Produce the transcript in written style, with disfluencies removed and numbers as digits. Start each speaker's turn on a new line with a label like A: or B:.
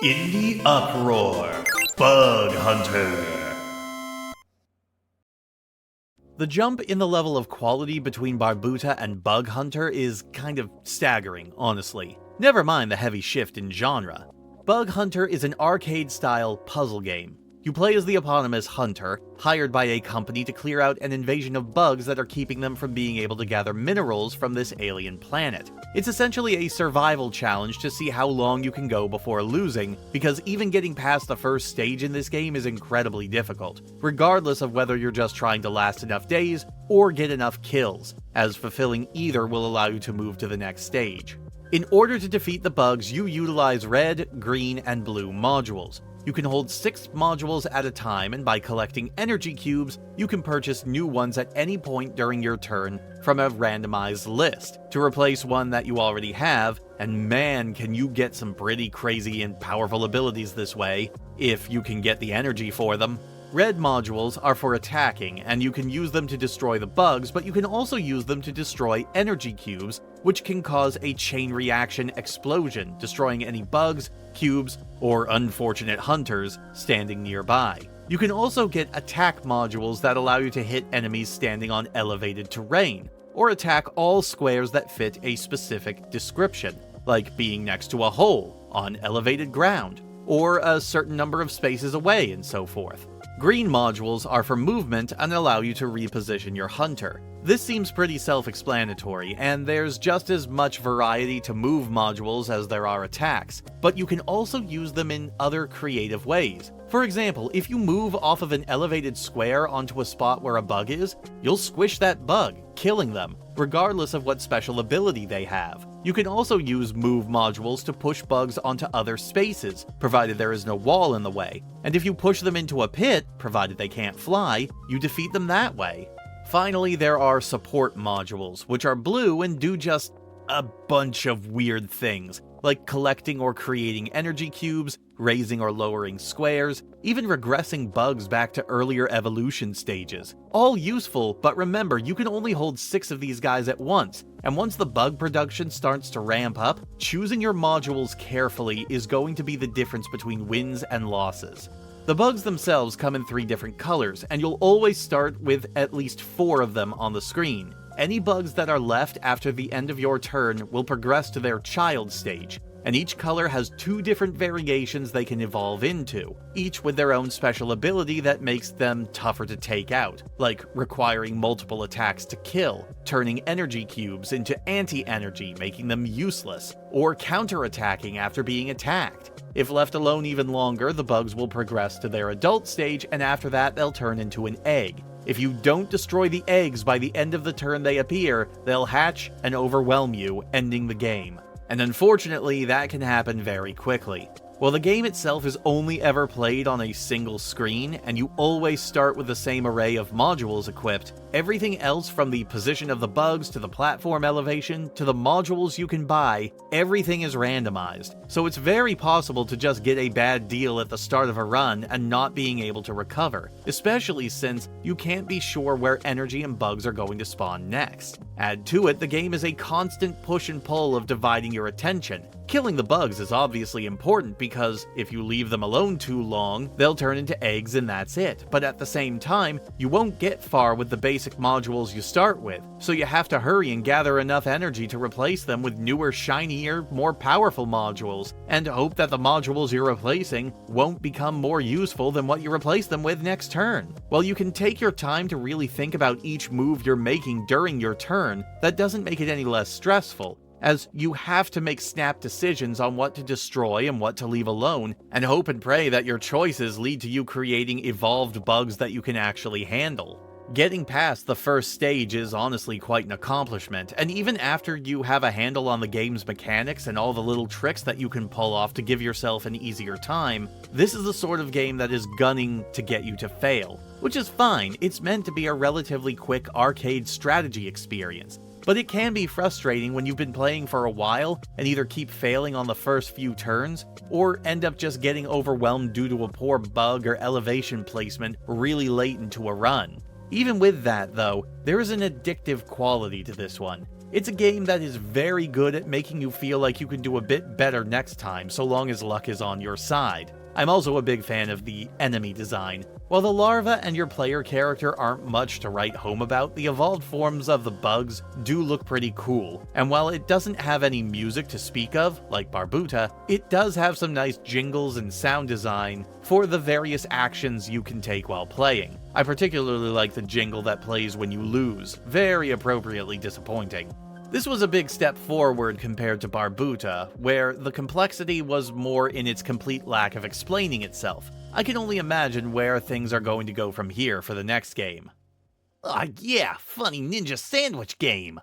A: In the Uproar, Bug Hunter. The jump in the level of quality between Barbuta and Bug Hunter is kind of staggering, honestly. Never mind the heavy shift in genre. Bug Hunter is an arcade-style puzzle game. You play as the eponymous hunter, hired by a company to clear out an invasion of bugs that are keeping them from being able to gather minerals from this alien planet. It's essentially a survival challenge to see how long you can go before losing, because even getting past the first stage in this game is incredibly difficult, regardless of whether you're just trying to last enough days or get enough kills, as fulfilling either will allow you to move to the next stage. In order to defeat the bugs, you utilize red, green, and blue modules. You can hold 6 modules at a time, and by collecting energy cubes, you can purchase new ones at any point during your turn from a randomized list, to replace one that you already have, and man, can you get some pretty crazy and powerful abilities this way, if you can get the energy for them. Red modules are for attacking, and you can use them to destroy the bugs, but you can also use them to destroy energy cubes, which can cause a chain reaction explosion, destroying any bugs, cubes, or unfortunate hunters standing nearby. You can also get attack modules that allow you to hit enemies standing on elevated terrain, or attack all squares that fit a specific description, like being next to a hole, on elevated ground, or a certain number of spaces away, and so forth. Green modules are for movement and allow you to reposition your hunter. This seems pretty self-explanatory, and there's just as much variety to move modules as there are attacks, but you can also use them in other creative ways. For example, if you move off of an elevated square onto a spot where a bug is, you'll squish that bug, killing them, regardless of what special ability they have. You can also use move modules to push bugs onto other spaces, provided there is no wall in the way, and if you push them into a pit, provided they can't fly, you defeat them that way. Finally, there are support modules, which are blue and do just a bunch of weird things, like collecting or creating energy cubes, raising or lowering squares, even regressing bugs back to earlier evolution stages. All useful, but remember, you can only hold 6 of these guys at once, and once the bug production starts to ramp up, choosing your modules carefully is going to be the difference between wins and losses. The bugs themselves come in 3 different colors, and you'll always start with at least 4 of them on the screen. Any bugs that are left after the end of your turn will progress to their child stage, and each color has 2 different variations they can evolve into, each with their own special ability that makes them tougher to take out, like requiring multiple attacks to kill, turning energy cubes into anti-energy, making them useless, or counter-attacking after being attacked. If left alone even longer, the bugs will progress to their adult stage, and after that they'll turn into an egg. If you don't destroy the eggs by the end of the turn they appear, they'll hatch and overwhelm you, ending the game. And unfortunately, that can happen very quickly. While the game itself is only ever played on a single screen, and you always start with the same array of modules equipped, everything else from the position of the bugs to the platform elevation to the modules you can buy, everything is randomized. So it's very possible to just get a bad deal at the start of a run and not being able to recover, especially since you can't be sure where energy and bugs are going to spawn next. Add to it, the game is a constant push and pull of dividing your attention. Killing the bugs is obviously important because if you leave them alone too long, they'll turn into eggs and that's it. But at the same time, you won't get far with the basic modules you start with, so you have to hurry and gather enough energy to replace them with newer, shinier, more powerful modules, and hope that the modules you're replacing won't become more useful than what you replace them with next turn. While you can take your time to really think about each move you're making during your turn, that doesn't make it any less stressful, as you have to make snap decisions on what to destroy and what to leave alone, and hope and pray that your choices lead to you creating evolved bugs that you can actually handle. Getting past the first stage is honestly quite an accomplishment, and even after you have a handle on the game's mechanics and all the little tricks that you can pull off to give yourself an easier time, this is the sort of game that is gunning to get you to fail. Which is fine, it's meant to be a relatively quick arcade strategy experience. But it can be frustrating when you've been playing for a while and either keep failing on the first few turns, or end up just getting overwhelmed due to a poor bug or elevation placement really late into a run. Even with that, though, there is an addictive quality to this one. It's a game that is very good at making you feel like you can do a bit better next time, so long as luck is on your side. I'm also a big fan of the enemy design. While the larva and your player character aren't much to write home about, the evolved forms of the bugs do look pretty cool, and while it doesn't have any music to speak of, like Barbuta, it does have some nice jingles and sound design for the various actions you can take while playing. I particularly like the jingle that plays when you lose, very appropriately disappointing. This was a big step forward compared to Barbuta, where the complexity was more in its complete lack of explaining itself. I can only imagine where things are going to go from here for the next game. Ah yeah, funny ninja sandwich game!